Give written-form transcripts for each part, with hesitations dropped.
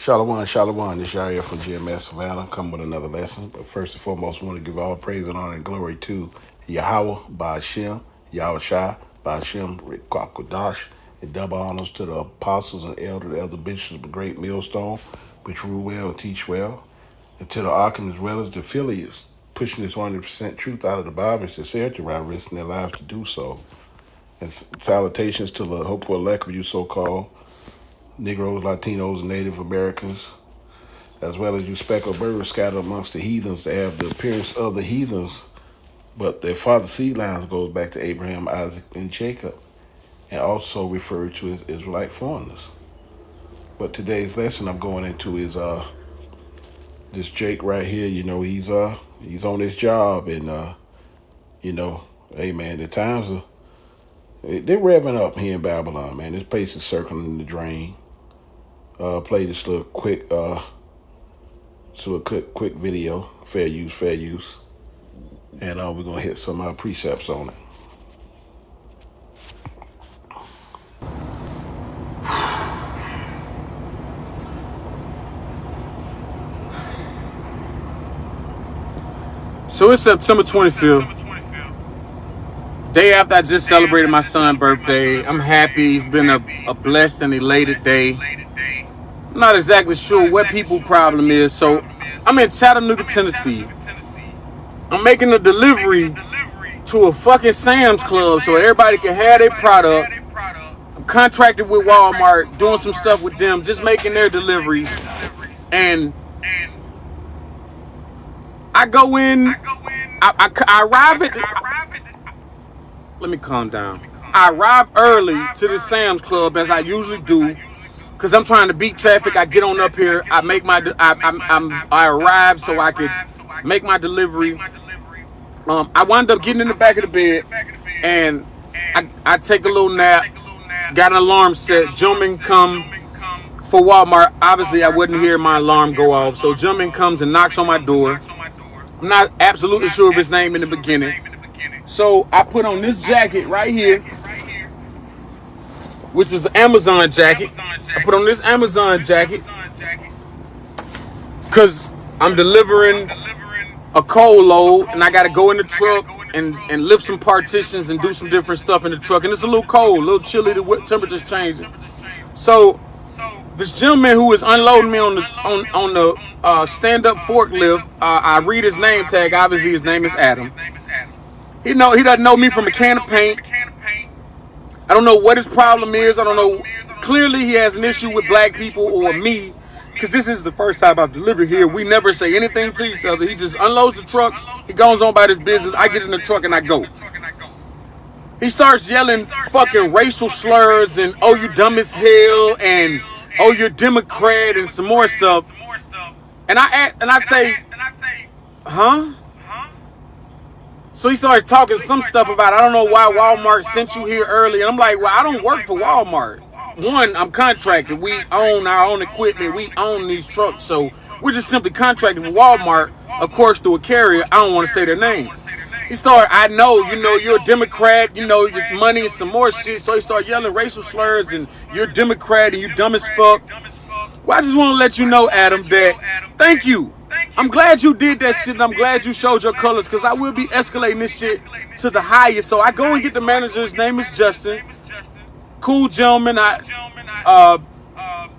Shalom, shalom. This y'all here from GMS Savannah. Come with another lesson. But first and foremost, I want to give all praise and honor and glory to Yahweh, Ba'ashem, Yahweh Shai, Ba'ashem, Rikwakwadash, and double honors to the apostles and elder bishops of the great millstone, which rule well and teach well, and to the Arkham as well as the affiliates, pushing this 100% truth out of the Bible and sincerity while risking their lives to do so. And salutations to the hopeful elect of you so-called Negroes, Latinos, and Native Americans, as well as you speckled birds scattered amongst the heathens that have the appearance of the heathens, but their father seed lines goes back to Abraham, Isaac, and Jacob, and also referred to as Israelite foreigners. But today's lesson I'm going into is this Jake right here. You know, he's on his job, and hey man, the times are they're revving up here in Babylon, man. This place is circling the drain. Play this little quick video, fair use, and we're gonna hit some precepts on it. So it's September 25th, day after I just celebrated my son's birthday. I'm happy. It's been a blessed and elated day. I'm not exactly sure what people's problem is. So I'm in Chattanooga, Tennessee. I'm making a delivery to a fucking Sam's Club so everybody can have their product. I'm contracted with Walmart, doing some stuff with them, just making their deliveries. And I go in, I arrive at let me calm down. I arrive early to the Sam's Club as I usually do, because I'm trying to beat traffic. I get on up here, I make my I arrive so I could make my delivery. I wind up getting in the back of the bed, and I take a little nap. Got an alarm set. Gentleman come for Walmart. Obviously, I wouldn't hear my alarm go off, so gentleman comes and knocks on my door. I'm not absolutely sure of his name in the beginning. So I put on this jacket right here, which is an Amazon jacket. I put on this Amazon jacket because I'm delivering a coal load, and I got to go in the truck and lift some partitions and do some different stuff in the truck. And it's a little cold, a little chilly. The temperature's changing. So this gentleman who is unloading me on the stand-up forklift, I read his name tag. Obviously, his name is Adam. He doesn't know me from a can of paint. I don't know what his problem is. I don't know. Clearly, he has an issue with black people or me, because this is the first time I've delivered here. We never say anything to each other. He just unloads the truck. He goes on about his business. I get in the truck and I go. He starts yelling fucking racial slurs and "oh, you dumb as hell" and "oh, you're Democrat" and some more stuff. And I say, huh? So he started talking some stuff about, I don't know why Walmart sent you here early. And I'm like, well, I don't work for Walmart. One, I'm contracted. We own our own equipment. We own these trucks. So we're just simply contracted with Walmart, of course, through a carrier. I don't want to say their name. He started, I know, you're a Democrat, your money and some more shit. So he started yelling racial slurs and you're a Democrat and you dumb as fuck. Well, I just want to let you know, Adam, that thank you. I'm glad you did that shit, and I'm glad you showed your colors, because I will be escalating this shit to the highest. So I go and get the manager. His name is Justin. Cool gentleman.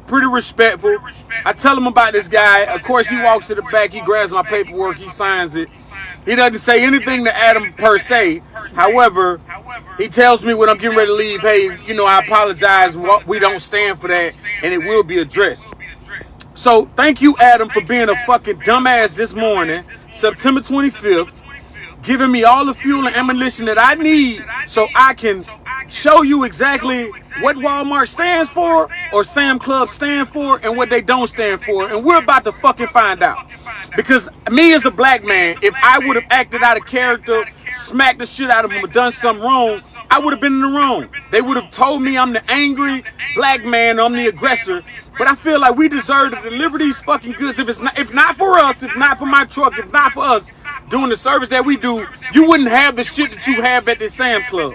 Pretty respectful. I tell him about this guy. Of course, he walks to the back. He grabs my paperwork. He signs it. He doesn't say anything to Adam per se. However, he tells me when I'm getting ready to leave, hey, I apologize. We don't stand for that, and it will be addressed. So thank you, Adam, for being a fucking dumbass this morning, September 25th, giving me all the fuel and ammunition that I need so I can show you exactly what Walmart stands for or Sam Club stand for and what they don't stand for. And we're about to fucking find out. Because me as a black man, if I would have acted out of character, smacked the shit out of him or done something wrong, I would have been in the wrong. They would have told me I'm the angry black man, I'm the aggressor. But I feel like we deserve to deliver these fucking goods. If not for us, if not for my truck, if not for us doing the service that we do, you wouldn't have the shit that you have at this Sam's Club.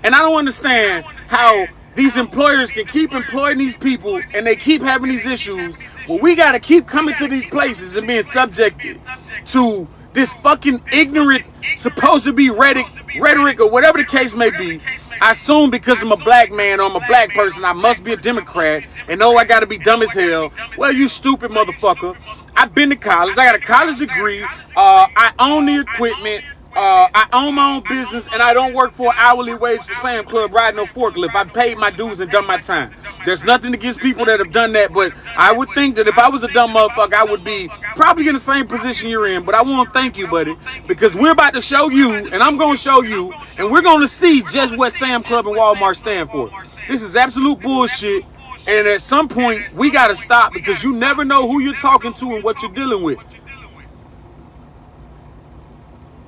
And I don't understand how these employers can keep employing these people and they keep having these issues Well, we got to keep coming to these places and being subjected to this fucking ignorant, supposed to be rhetoric or whatever the case may be. I assume because I'm a black man or I'm a black person, I must be a Democrat, and know I got to be dumb as hell. Well, you stupid motherfucker. I've been to college. I got a college degree. I own the equipment. I own my own business, and I don't work for an hourly wage for Sam Club riding no forklift. I paid my dues and done my time. There's nothing against people that have done that, but I would think that if I was a dumb motherfucker, I would be probably in the same position you're in. But I want to thank you, buddy, because we're about to show you, and I'm going to show you, and we're going to see just what Sam Club and Walmart stand for. This is absolute bullshit, and at some point, we got to stop because you never know who you're talking to and what you're dealing with.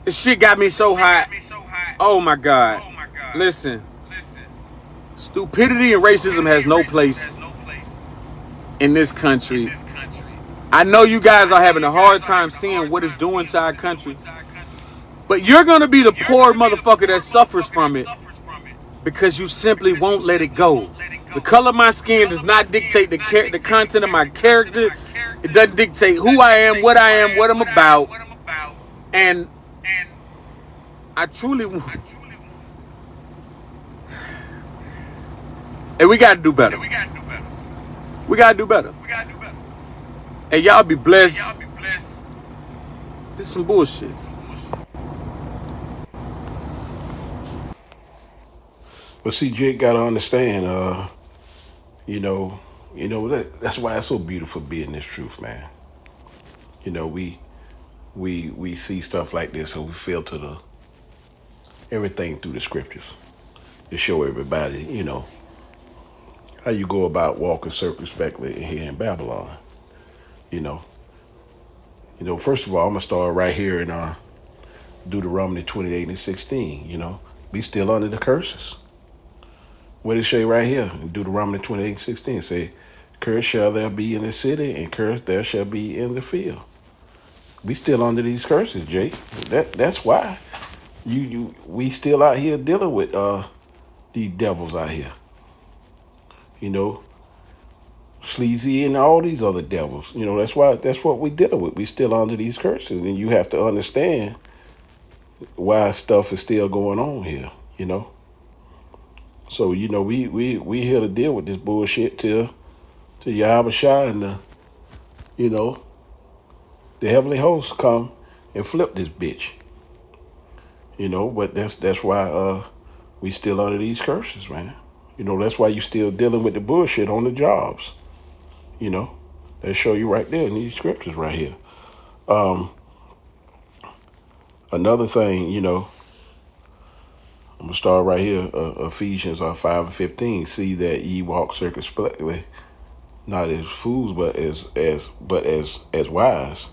This shit got me so hot. Oh my God. Listen. Stupidity and racism has no place in this country. I know you guys are having a hard time seeing what it's doing to our country. But you're going to be the poor motherfucker that suffers from it because you simply won't let it go. The color of my skin does not dictate the content of my character. It doesn't dictate who I am, what I'm about. And I truly want. And we gotta do better. We gotta do better. And y'all be blessed. This is some bullshit. But see, Jake gotta understand, that's why it's so beautiful being this truth, man. We see stuff like this and we filter everything through the scriptures to show everybody, how you go about walking circumspectly here in Babylon. First of all, I'm gonna start right here in Deuteronomy 28:16. Be still under the curses. What it say right here in Deuteronomy 28:16? Say, curse shall there be in the city, and curse there shall be in the field. We still under these curses, Jake. That's why we still out here dealing with these devils out here. Sleazy and all these other devils. That's what we dealing with. We still under these curses, and you have to understand why stuff is still going on here. So we here to deal with this bullshit till Yahweh Shai and the heavenly hosts come and flip this bitch. But that's why we still under these curses, man. That's why you still dealing with the bullshit on the jobs. They show you right there in these scriptures right here. Another thing, I'm gonna start right here. Ephesians 5:15. See that ye walk circumspectly, not as fools, but as wise,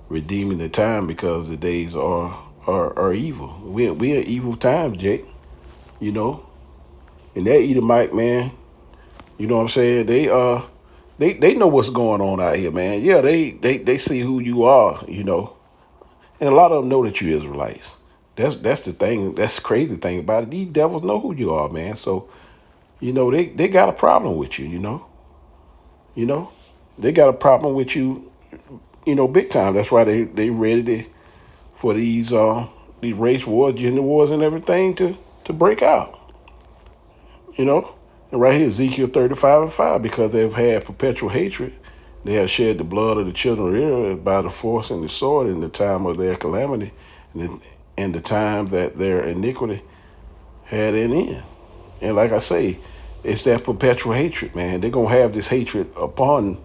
redeeming the time because the days are evil. We are evil times, Jake. And that Edomite, man. You know what I'm saying? They know what's going on out here, man. Yeah, they see who you are, and a lot of them know that you're Israelites. That's the thing. That's the crazy thing about it. These devils know who you are, man. So, they got a problem with you, They got a problem with you, big time. That's why they ready for these race wars, gender wars, and everything to break out. And right here, Ezekiel 35:5, because they've had perpetual hatred, they have shed the blood of the children of Israel by the force and the sword in the time of their calamity, and the time that their iniquity had an end. And like I say, it's that perpetual hatred, man. They're going to have this hatred upon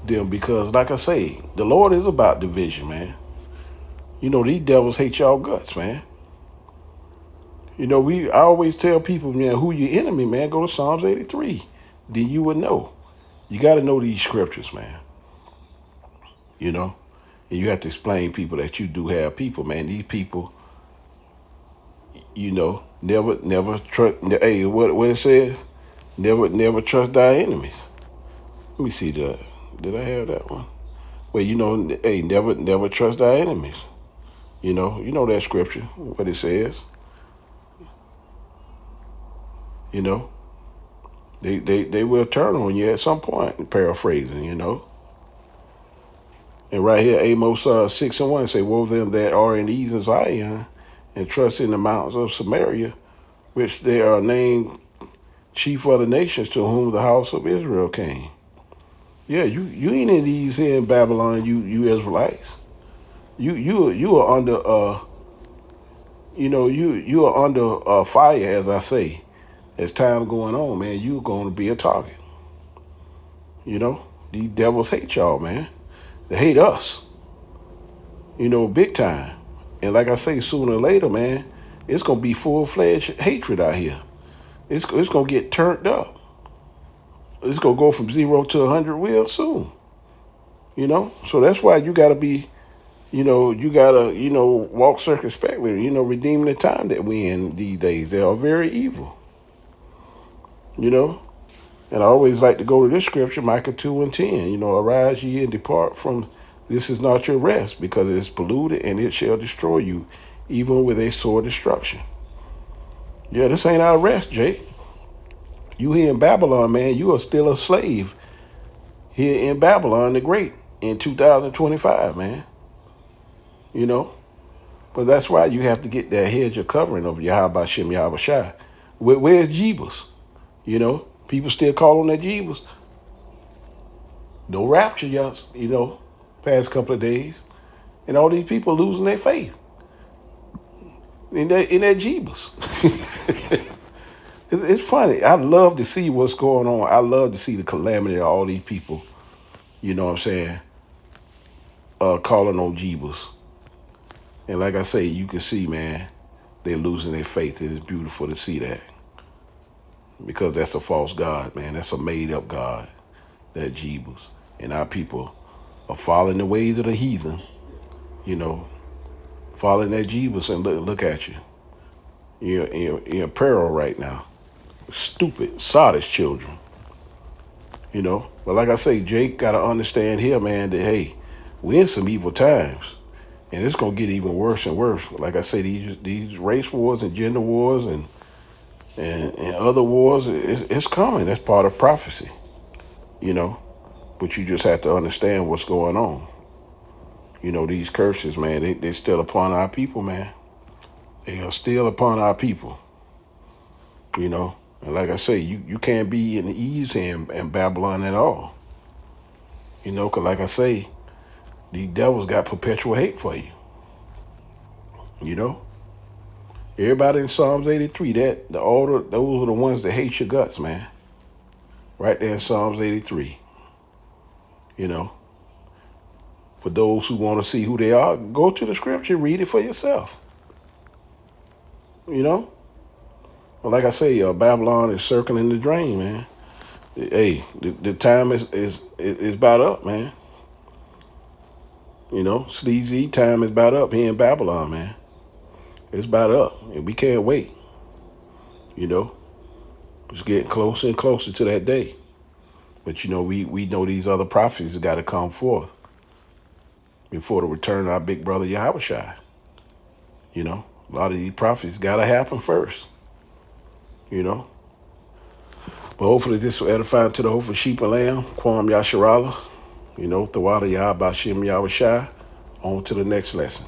them because, like I say, the Lord is about division, man. These devils hate y'all guts, man. I always tell people, man, who your enemy, man, go to Psalms 83. Then you would know. You got to know these scriptures, man. And you have to explain people that you do have people, man. These people, never trust. Hey, what it says? Never trust thy enemies. Let me see that. Did I have that one? Well, hey, never trust thy enemies. You know that scripture, what it says. They will turn on you at some point, paraphrasing, you know. And right here, Amos 6:1 say, woe them that are in ease and Zion, and trust in the mountains of Samaria, which they are named chief of the nations, to whom the house of Israel came. Yeah, you ain't in ease here in Babylon, you Israelites. You are under you are under fire, as I say. As time going on, man, you're going to be a target. You know, these devils hate y'all, man. They hate us, big time. And like I say, sooner or later, man, it's going to be full-fledged hatred out here. It's going to get turned up. It's going to go from 0 to 100 real soon. So that's why you got to be, you got to, walk circumspectly, redeeming the time that we in these days. They are very evil, And I always like to go to this scripture, Micah 2:10. Arise ye and depart from this is not your rest, because it is polluted and it shall destroy you, even with a sore destruction. Yeah, this ain't our rest, Jake. You here in Babylon, man, you are still a slave here in Babylon the Great in 2025, man. But that's why you have to get that hedge of covering of Yahweh Shem Yahweh Shai. Where's Jebus? People still call on that Jebus. No rapture, y'all, past couple of days. And all these people losing their faith in that Jebus. It's funny. I love to see what's going on. I love to see the calamity of all these people, you know what I'm saying, calling on Jebus. And like I say, you can see, man, they're losing their faith. It's beautiful to see that. Because that's a false God, man. That's a made-up God, that Jebus. And our people are following the ways of the heathen, following that Jebus, and look at you. You're in peril right now. Stupid, sottish children. But like I say, Jake got to understand here, man, that, hey, we're in some evil times. And it's going to get even worse and worse. Like I say, these race wars and gender wars and other wars, it's coming. That's part of prophecy, But you just have to understand what's going on. These curses, man, they're still upon our people, man. They are still upon our people, And like I say, you can't be in ease in Babylon at all. Because like I say, these devils got perpetual hate for you. Everybody in Psalms 83, those are the ones that hate your guts, man. Right there in Psalms 83. For those who want to see who they are, go to the scripture, read it for yourself. Well, like I say, Babylon is circling the drain, man. Hey, the time is about up, man. Sleazy time is about up here in Babylon, man. It's about up, and we can't wait. It's getting closer and closer to that day. But we know these other prophecies have got to come forth before the return of our big brother Yahweh Shai. A lot of these prophecies got to happen first. But hopefully this will edify to the hope of sheep and lamb, Kwam Yasharala, Thawada Yah Bashem Yahweh Shai. On to the next lesson.